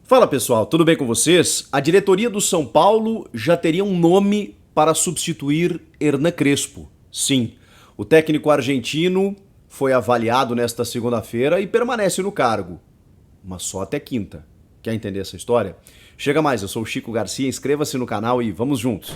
Fala pessoal, tudo bem com vocês? A diretoria do São Paulo já teria um nome para substituir Hernan Crespo. Sim, o técnico argentino foi avaliado nesta segunda-feira e permanece no cargo, mas só até quinta. Quer entender essa história? Chega mais, eu sou o Chico Garcia, inscreva-se no canal e vamos juntos.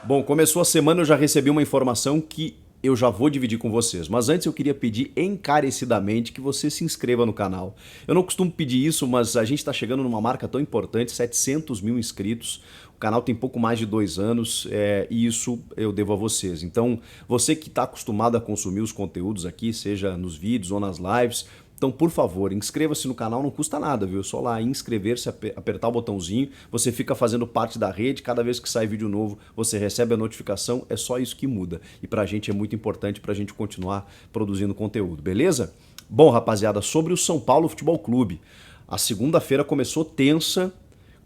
Bom, começou a semana, eu já recebi uma informação que eu já vou dividir com vocês, mas antes eu queria pedir encarecidamente que você se inscreva no canal. Eu não costumo pedir isso, mas a gente está chegando numa marca tão importante, 700 mil inscritos, o canal tem pouco mais de 2 anos e isso eu devo a vocês. Então, você que está acostumado a consumir os conteúdos aqui, seja nos vídeos ou nas lives, então, por favor, inscreva-se no canal, não custa nada, viu? É só lá inscrever-se, apertar o botãozinho, você fica fazendo parte da rede, cada vez que sai vídeo novo, você recebe a notificação, é só isso que muda. E pra gente é muito importante pra gente continuar produzindo conteúdo, beleza? Bom, rapaziada, sobre o São Paulo Futebol Clube, a segunda-feira começou tensa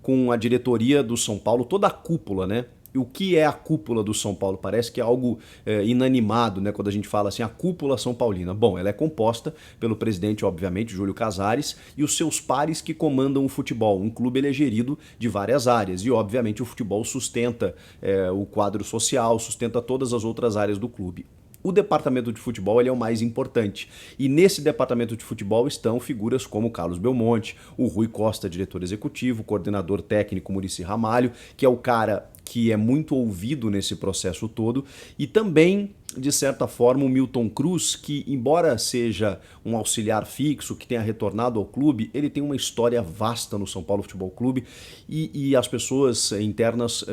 com a diretoria do São Paulo, toda a cúpula, né? E o que é a cúpula do São Paulo? Parece que é algo inanimado, né? Quando a gente fala assim, a cúpula São Paulina. Bom, ela é composta pelo presidente, obviamente, Júlio Casares, e os seus pares que comandam o futebol. Um clube ele é gerido de várias áreas e, obviamente, o futebol sustenta o quadro social, sustenta todas as outras áreas do clube. O departamento de futebol ele é o mais importante. E nesse departamento de futebol estão figuras como Carlos Belmonte, o Rui Costa, diretor executivo, o coordenador técnico Muricy Ramalho, que é o cara que é muito ouvido nesse processo todo, e também, de certa forma, o Milton Cruz, que embora seja um auxiliar fixo, que tenha retornado ao clube, ele tem uma história vasta no São Paulo Futebol Clube e as pessoas internas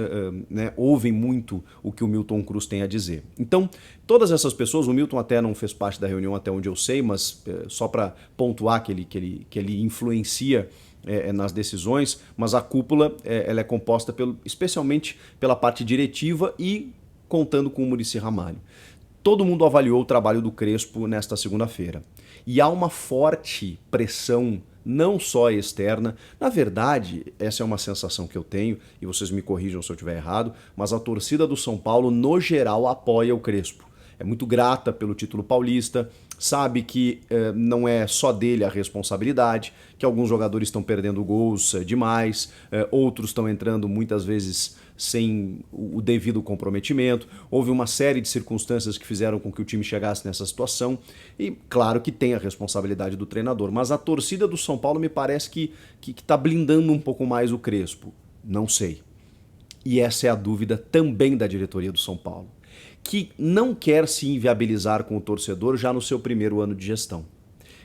ouvem muito o que o Milton Cruz tem a dizer. Então, todas essas pessoas, o Milton até não fez parte da reunião até onde eu sei, mas só para pontuar que ele influencia nas decisões, mas a cúpula ela é composta especialmente pela parte diretiva e contando com o Muricy Ramalho. Todo mundo avaliou o trabalho do Crespo nesta segunda-feira. E há uma forte pressão, não só externa, na verdade, essa é uma sensação que eu tenho, e vocês me corrijam se eu estiver errado, mas a torcida do São Paulo, no geral, apoia o Crespo. É muito grata pelo título paulista, sabe que não é só dele a responsabilidade, que alguns jogadores estão perdendo gols demais, outros estão entrando muitas vezes sem o devido comprometimento. Houve uma série de circunstâncias que fizeram com que o time chegasse nessa situação e claro que tem a responsabilidade do treinador, mas a torcida do São Paulo me parece que está blindando um pouco mais o Crespo. Não sei. E essa é a dúvida também da diretoria do São Paulo, que não quer se inviabilizar com o torcedor já no seu primeiro ano de gestão.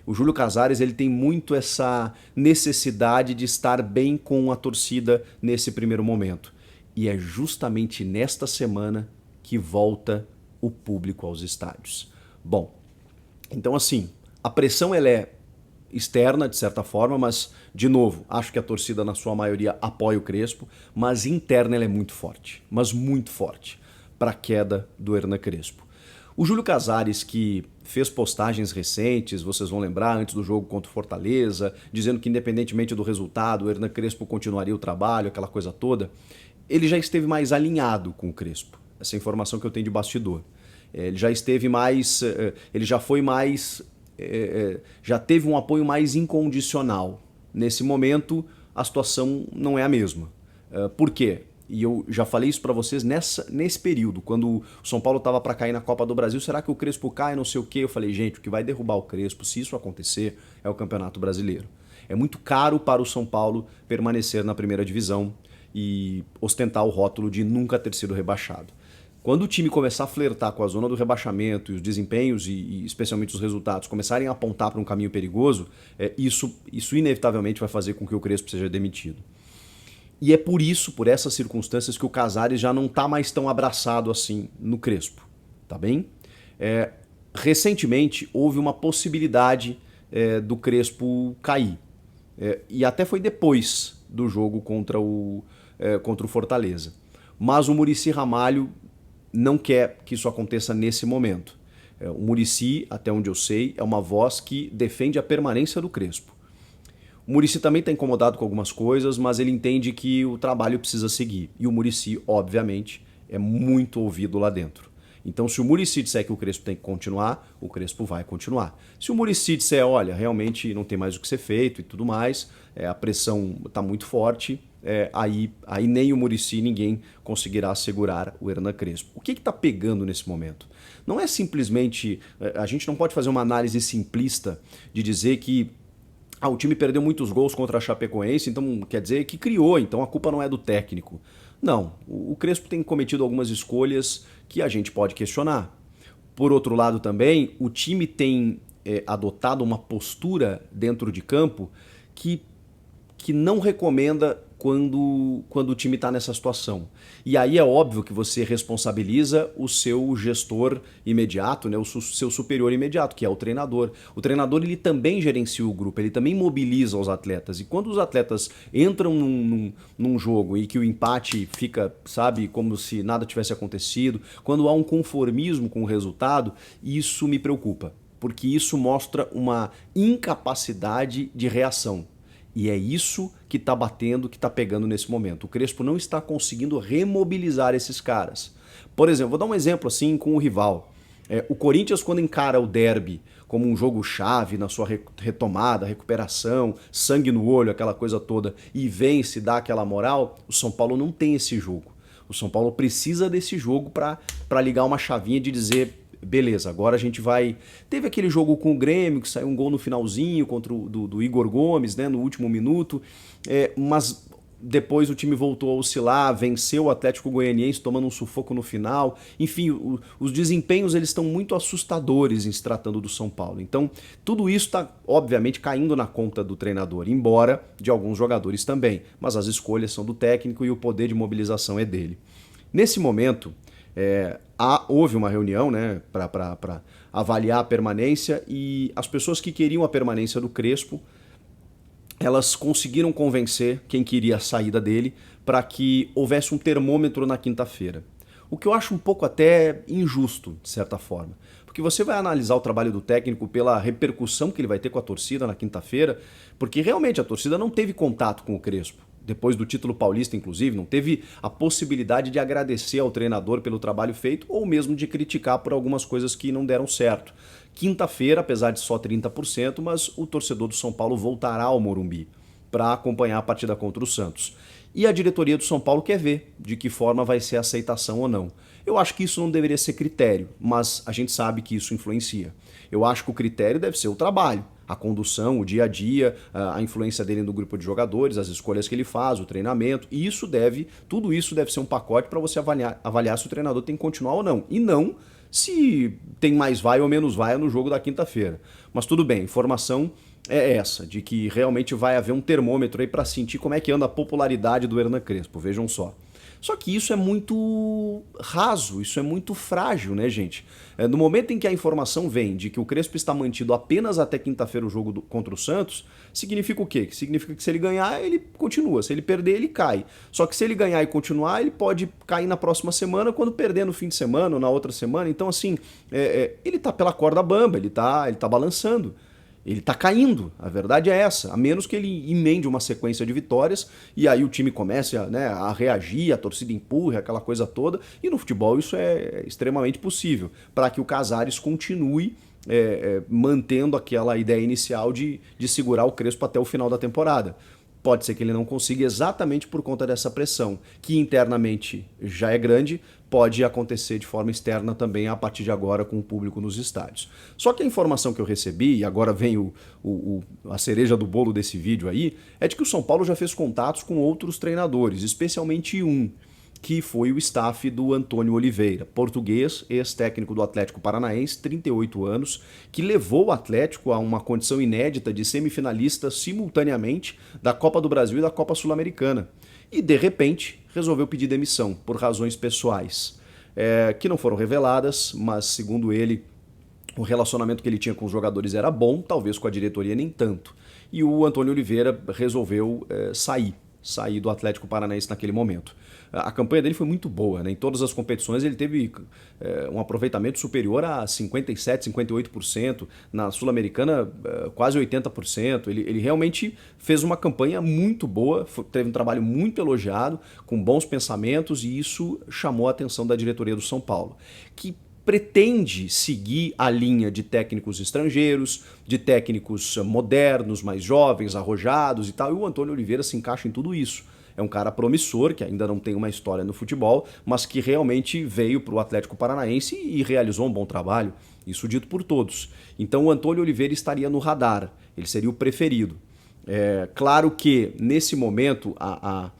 O Júlio Casares ele tem muito essa necessidade de estar bem com a torcida nesse primeiro momento. E é justamente nesta semana que volta o público aos estádios. Bom, então assim, a pressão ela é externa, de certa forma, mas, de novo, acho que a torcida, na sua maioria, apoia o Crespo, mas interna ela é muito forte, mas muito forte, para a queda do Hernan Crespo. O Júlio Casares, que fez postagens recentes, vocês vão lembrar, antes do jogo contra o Fortaleza, dizendo que independentemente do resultado, o Hernan Crespo continuaria o trabalho, aquela coisa toda, ele já esteve mais alinhado com o Crespo. Essa é a informação que eu tenho de bastidor. Ele já esteve mais, ele já foi mais, já teve um apoio mais incondicional. Nesse momento, a situação não é a mesma. Por quê? E eu já falei isso para vocês nesse período, quando o São Paulo estava para cair na Copa do Brasil, será que o Crespo cai, não sei o quê? Eu falei, gente, o que vai derrubar o Crespo, se isso acontecer, é o Campeonato Brasileiro. É muito caro para o São Paulo permanecer na primeira divisão e ostentar o rótulo de nunca ter sido rebaixado. Quando o time começar a flertar com a zona do rebaixamento e os desempenhos e especialmente os resultados começarem a apontar para um caminho perigoso, isso inevitavelmente vai fazer com que o Crespo seja demitido. E é por isso, por essas circunstâncias, que o Casares já não está mais tão abraçado assim no Crespo, tá bem? Recentemente houve uma possibilidade do Crespo cair, e até foi depois do jogo contra o Fortaleza. Mas o Muricy Ramalho não quer que isso aconteça nesse momento. O Muricy, até onde eu sei, é uma voz que defende a permanência do Crespo. O Muricy também está incomodado com algumas coisas, mas ele entende que o trabalho precisa seguir. E o Muricy, obviamente, é muito ouvido lá dentro. Então, se o Muricy disser que o Crespo tem que continuar, o Crespo vai continuar. Se o Muricy disser, olha, realmente não tem mais o que ser feito e tudo mais, a pressão está muito forte, aí nem o Muricy, ninguém conseguirá segurar o Hernan Crespo. O que está pegando nesse momento? Não é simplesmente... A gente não pode fazer uma análise simplista de dizer que o time perdeu muitos gols contra a Chapecoense, então quer dizer que criou, então a culpa não é do técnico. Não, o Crespo tem cometido algumas escolhas que a gente pode questionar. Por outro lado também, o time tem adotado uma postura dentro de campo que não recomenda quando o time está nessa situação. E aí é óbvio que você responsabiliza o seu gestor imediato, né, o seu superior imediato, que é o treinador. O treinador ele também gerencia o grupo, ele também mobiliza os atletas. E quando os atletas entram num jogo e que o empate fica, sabe, como se nada tivesse acontecido, quando há um conformismo com o resultado, isso me preocupa, porque isso mostra uma incapacidade de reação. E é isso que está batendo, que está pegando nesse momento. O Crespo não está conseguindo remobilizar esses caras. Por exemplo, vou dar um exemplo assim com o rival. O Corinthians, quando encara o derby como um jogo-chave na sua retomada, recuperação, sangue no olho, aquela coisa toda, e vence, dá aquela moral, o São Paulo não tem esse jogo. O São Paulo precisa desse jogo para ligar uma chavinha de dizer... Beleza, agora a gente vai... Teve aquele jogo com o Grêmio, que saiu um gol no finalzinho contra do Igor Gomes, né, no último minuto, mas depois o time voltou a oscilar, venceu o Atlético Goianiense tomando um sufoco no final. Enfim, os desempenhos eles estão muito assustadores em se tratando do São Paulo. Então, tudo isso está, obviamente, caindo na conta do treinador, embora de alguns jogadores também. Mas as escolhas são do técnico e o poder de mobilização é dele. Nesse momento... houve uma reunião, né, para avaliar a permanência, e as pessoas que queriam a permanência do Crespo, elas conseguiram convencer quem queria a saída dele para que houvesse um termômetro na quinta-feira. O que eu acho um pouco até injusto, de certa forma. Porque você vai analisar o trabalho do técnico pela repercussão que ele vai ter com a torcida na quinta-feira, porque realmente a torcida não teve contato com o Crespo. Depois do título paulista, inclusive, não teve a possibilidade de agradecer ao treinador pelo trabalho feito ou mesmo de criticar por algumas coisas que não deram certo. Quinta-feira, apesar de só 30%, mas o torcedor do São Paulo voltará ao Morumbi para acompanhar a partida contra o Santos. E a diretoria do São Paulo quer ver de que forma vai ser a aceitação ou não. Eu acho que isso não deveria ser critério, mas a gente sabe que isso influencia. Eu acho que o critério deve ser o trabalho, a condução, o dia a dia, a influência dele no grupo de jogadores, as escolhas que ele faz, o treinamento, e tudo isso deve ser um pacote para você avaliar se o treinador tem que continuar ou não. E não se tem mais vai ou menos vai no jogo da quinta-feira. Mas tudo bem, informação é essa, de que realmente vai haver um termômetro aí para sentir como é que anda a popularidade do Hernan Crespo, vejam só. Só que isso é muito raso, isso é muito frágil, né, gente? No momento em que a informação vem de que o Crespo está mantido apenas até quinta-feira o jogo contra o Santos, significa o quê? Significa que se ele ganhar, ele continua, se ele perder, ele cai. Só que se ele ganhar e continuar, ele pode cair na próxima semana, quando perder no fim de semana ou na outra semana. Então, assim, ele tá pela corda bamba, ele tá balançando. Ele tá caindo, a verdade é essa, a menos que ele emende uma sequência de vitórias e aí o time comece a reagir, a torcida empurre, aquela coisa toda, e no futebol isso é extremamente possível, para que o Casares continue mantendo aquela ideia inicial de segurar o Crespo até o final da temporada. Pode ser que ele não consiga exatamente por conta dessa pressão, que internamente já é grande, pode acontecer de forma externa também a partir de agora com o público nos estádios. Só que a informação que eu recebi, e agora vem a cereja do bolo desse vídeo aí, é de que o São Paulo já fez contatos com outros treinadores, especialmente um, que foi o staff do Antônio Oliveira, português, ex-técnico do Atlético Paranaense, 38 anos, que levou o Atlético a uma condição inédita de semifinalista simultaneamente da Copa do Brasil e da Copa Sul-Americana. E, de repente, resolveu pedir demissão por razões pessoais, que não foram reveladas, mas, segundo ele, o relacionamento que ele tinha com os jogadores era bom, talvez com a diretoria nem tanto. E o Antônio Oliveira resolveu sair do Atlético Paranaense naquele momento. A campanha dele foi muito boa, né? Em todas as competições ele teve um aproveitamento superior a 57%, 58%, na Sul-Americana quase 80%. Ele realmente fez uma campanha muito boa, teve um trabalho muito elogiado, com bons pensamentos, e isso chamou a atenção da diretoria do São Paulo, que pretende seguir a linha de técnicos estrangeiros, de técnicos modernos, mais jovens, arrojados e tal, e o Antônio Oliveira se encaixa em tudo isso. É um cara promissor, que ainda não tem uma história no futebol, mas que realmente veio para o Atlético Paranaense e realizou um bom trabalho, isso dito por todos. Então o Antônio Oliveira estaria no radar, ele seria o preferido. Claro que, nesse momento, a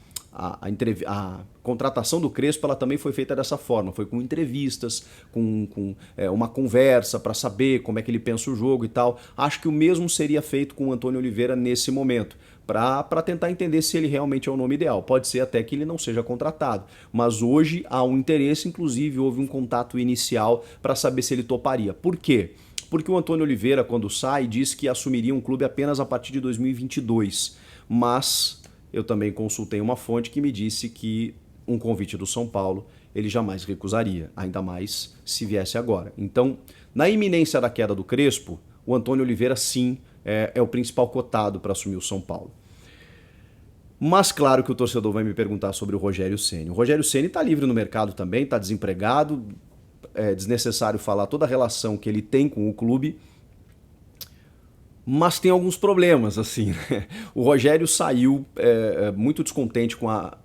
contratação do Crespo ela também foi feita dessa forma, foi com entrevistas, com uma conversa para saber como é que ele pensa o jogo e tal. Acho que o mesmo seria feito com o Antônio Oliveira nesse momento, para tentar entender se ele realmente é o nome ideal. Pode ser até que ele não seja contratado, mas hoje há um interesse, inclusive houve um contato inicial para saber se ele toparia. Por quê? Porque o Antônio Oliveira, quando sai, disse que assumiria um clube apenas a partir de 2022, mas eu também consultei uma fonte que me disse que um convite do São Paulo ele jamais recusaria, ainda mais se viesse agora. Então, na iminência da queda do Crespo, o Antônio Oliveira sim é o principal cotado para assumir o São Paulo. Mas claro que o torcedor vai me perguntar sobre o Rogério Ceni. O Rogério Ceni está livre no mercado também, está desempregado, é desnecessário falar toda a relação que ele tem com o clube, mas tem alguns problemas, assim. O Rogério saiu muito descontente com a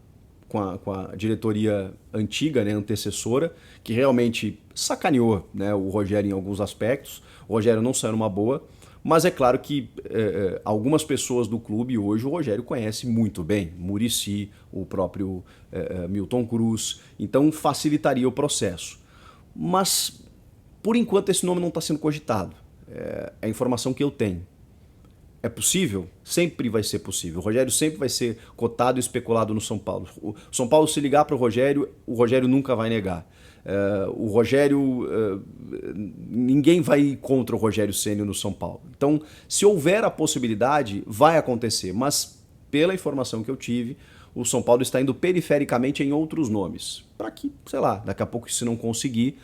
diretoria antiga, né, antecessora, que realmente sacaneou, né, o Rogério em alguns aspectos. O Rogério não saiu numa boa, mas é claro que algumas pessoas do clube hoje o Rogério conhece muito bem. Muricy, o próprio Milton Cruz, então facilitaria o processo. Mas, por enquanto, esse nome não está sendo cogitado. É a informação que eu tenho. É possível? Sempre vai ser possível. O Rogério sempre vai ser cotado e especulado no São Paulo. O São Paulo, se ligar para o Rogério nunca vai negar. O Rogério... ninguém vai ir contra o Rogério Ceni no São Paulo. Então, se houver a possibilidade, vai acontecer. Mas, pela informação que eu tive, o São Paulo está indo perifericamente em outros nomes. Para que, sei lá, daqui a pouco, se não conseguir,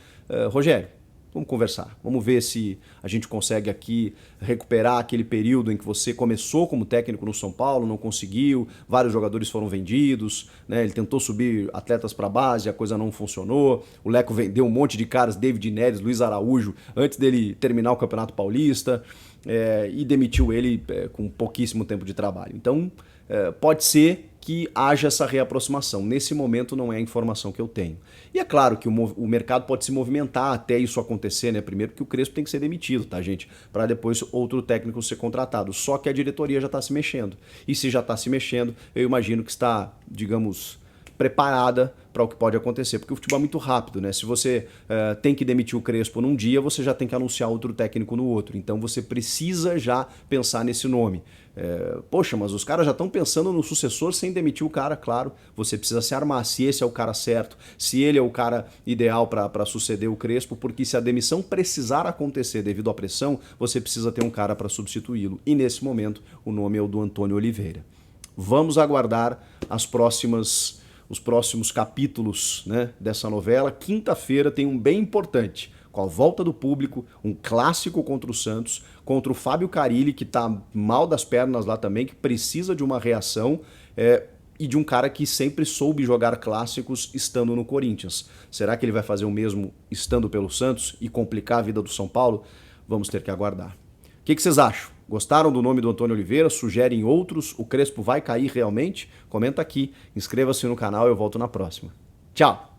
Rogério, vamos conversar. Vamos ver se a gente consegue aqui recuperar aquele período em que você começou como técnico no São Paulo, não conseguiu, vários jogadores foram vendidos, né? Ele tentou subir atletas para a base, a coisa não funcionou. O Leco vendeu um monte de caras, David Neres, Luiz Araújo, antes dele terminar o Campeonato Paulista, e demitiu ele com pouquíssimo tempo de trabalho. Então, pode ser que haja essa reaproximação. Nesse momento não é a informação que eu tenho. E é claro que o mercado pode se movimentar até isso acontecer, né? Primeiro que o Crespo tem que ser demitido, tá, gente? Para depois outro técnico ser contratado. Só que a diretoria já está se mexendo. E se já está se mexendo, eu imagino que está, digamos, preparada para o que pode acontecer, porque o futebol é muito rápido, né? Se você tem que demitir o Crespo num dia, você já tem que anunciar outro técnico no outro. Então você precisa já pensar nesse nome. Poxa, mas os caras já estão pensando no sucessor sem demitir o cara, claro. Você precisa se armar, se esse é o cara certo, se ele é o cara ideal para suceder o Crespo, porque se a demissão precisar acontecer devido à pressão, você precisa ter um cara para substituí-lo. E nesse momento, o nome é o do Antônio Oliveira. Vamos aguardar os próximos capítulos, né, dessa novela. Quinta-feira tem um bem importante, com a volta do público, um clássico contra o Santos, contra o Fábio Carille, que tá mal das pernas lá também, que precisa de uma reação, e de um cara que sempre soube jogar clássicos estando no Corinthians. Será que ele vai fazer o mesmo estando pelo Santos e complicar a vida do São Paulo? Vamos ter que aguardar. O que vocês acham? Gostaram do nome do Antônio Oliveira? Sugerem outros? O Crespo vai cair realmente? Comenta aqui, inscreva-se no canal e eu volto na próxima. Tchau!